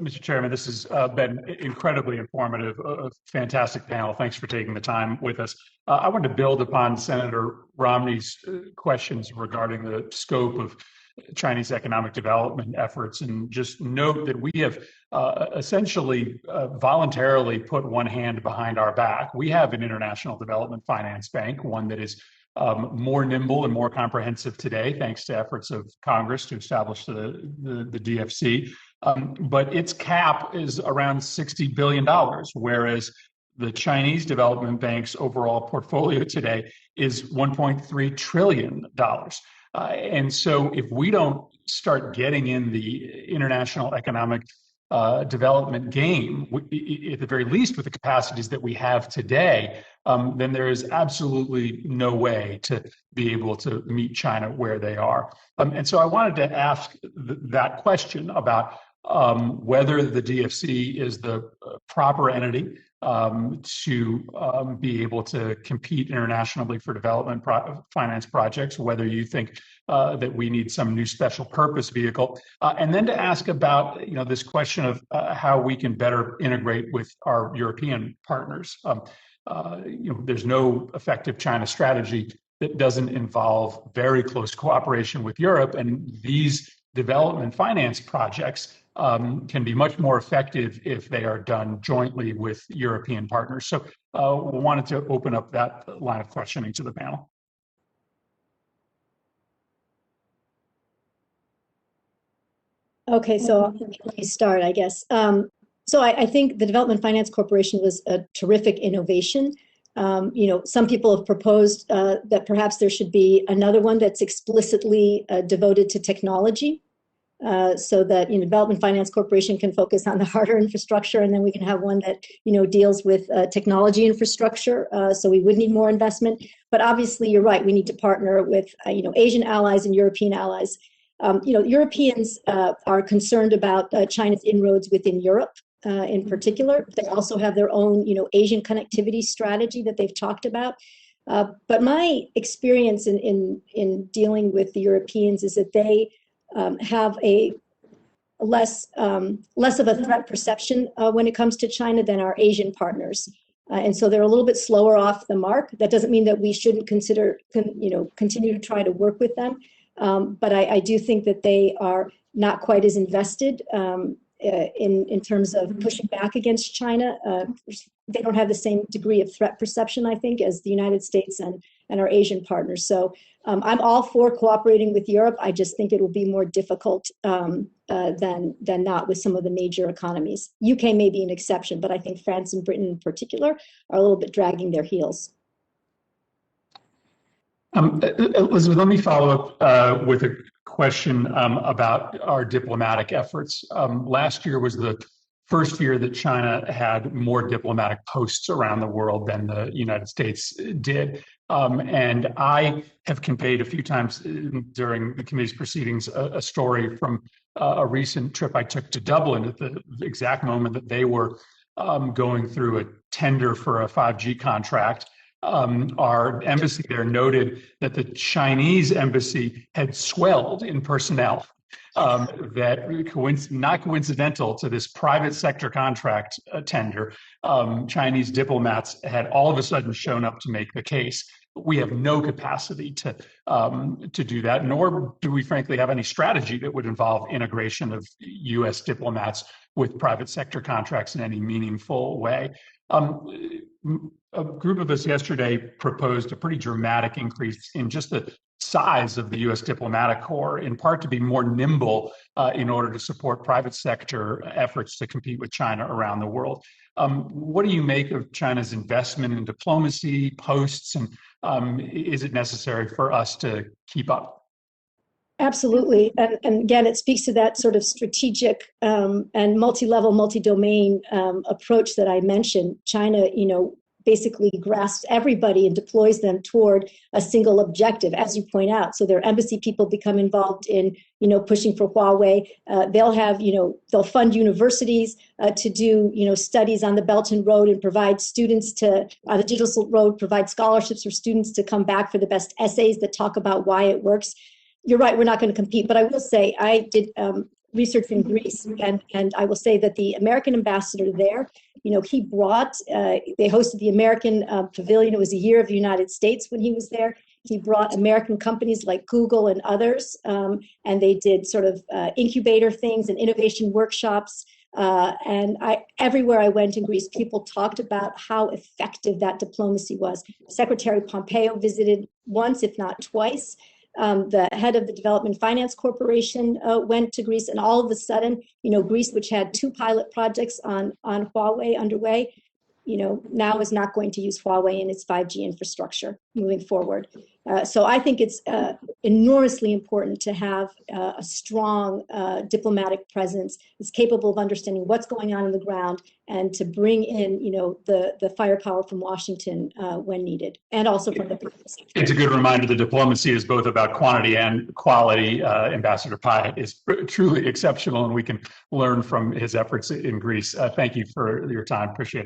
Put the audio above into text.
Mr. Chairman, this has been incredibly informative, a fantastic panel. Thanks for taking the time with us. I want to build upon Senator Romney's questions regarding the scope of Chinese economic development efforts, and just note that we have essentially voluntarily put one hand behind our back. We have an international development finance bank, one that is more nimble and more comprehensive today, thanks to efforts of Congress to establish the DFC. But its cap is around $60 billion, whereas the Chinese Development Bank's overall portfolio today is $1.3 trillion. And so if we don't start getting in the international economic development game, at the very least with the capacities that we have today, then there is absolutely no way to be able to meet China where they are. And so I wanted to ask that question about whether the DFC is the proper entity to be able to compete internationally for development finance projects, whether you think that we need some new special purpose vehicle, and then to ask about this question of how we can better integrate with our European partners. There's no effective China strategy that doesn't involve very close cooperation with Europe, and these development finance projects can be much more effective if they are done jointly with European partners. So we wanted to open up that line of questioning to the panel. Okay, so let me start, I guess. So I think the Development Finance Corporation was a terrific innovation. Some people have proposed that perhaps there should be another one that's explicitly devoted to technology. So that Development Finance Corporation can focus on the harder infrastructure, and then we can have one that deals with technology infrastructure. So we would need more investment. But obviously, you're right. We need to partner with Asian allies and European allies. Europeans are concerned about China's inroads within Europe in particular. They also have their own Asian connectivity strategy that they've talked about. But my experience in dealing with the Europeans is that they have a less of a threat perception when it comes to China than our Asian partners, and so they're a little bit slower off the mark. That doesn't mean that we shouldn't continue to try to work with them, but I do think that they are not quite as invested in terms of pushing back against China. They don't have the same degree of threat perception, I think, as the United States and our Asian partners. So I'm all for cooperating with Europe. I just think it will be more difficult than not with some of the major economies. UK may be an exception, but I think France and Britain in particular are a little bit dragging their heels. Elizabeth, let me follow up with a question about our diplomatic efforts. Last year was the first year that China had more diplomatic posts around the world than the United States did. And I have conveyed a few times during the committee's proceedings a story from a recent trip I took to Dublin at the exact moment that they were going through a tender for a 5G contract. Our embassy there noted that the Chinese embassy had swelled in personnel. That not coincidental to this private sector contract tender, Chinese diplomats had all of a sudden shown up to make the case. We have no capacity to do that, nor do we frankly have any strategy that would involve integration of U.S. diplomats with private sector contracts in any meaningful way. A group of us yesterday proposed a pretty dramatic increase in just the size of the U.S. diplomatic corps, in part to be more nimble in order to support private sector efforts to compete with China around the world. What do you make of China's investment in diplomacy, posts, and is it necessary for us to keep up? Absolutely. And again, it speaks to that sort of strategic and multi-level, multi-domain approach that I mentioned. China, basically grasps everybody and deploys them toward a single objective, as you point out. So their embassy people become involved in, pushing for Huawei. They'll fund universities to do, studies on the Belt and Road and provide students on the Digital Road, provide scholarships for students to come back for the best essays that talk about why it works. You're right, we're not going to compete. But I will say, I did research in Greece, and I will say that the American ambassador there, he brought. They hosted the American Pavilion. It was a year of the United States when he was there. He brought American companies like Google and others, and they did sort of incubator things and innovation workshops. And everywhere I went in Greece, people talked about how effective that diplomacy was. Secretary Pompeo visited once, if not twice. The head of the Development Finance Corporation went to Greece, and all of a sudden, Greece, which had 2 pilot projects on Huawei underway, now is not going to use Huawei in its 5G infrastructure moving forward. So I think it's enormously important to have a strong diplomatic presence that's capable of understanding what's going on the ground and to bring in, the firepower from Washington when needed, and also from the private sector. It's a good reminder that diplomacy is both about quantity and quality. Ambassador Pyatt is truly exceptional, and we can learn from his efforts in Greece. Thank you for your time. Appreciate it.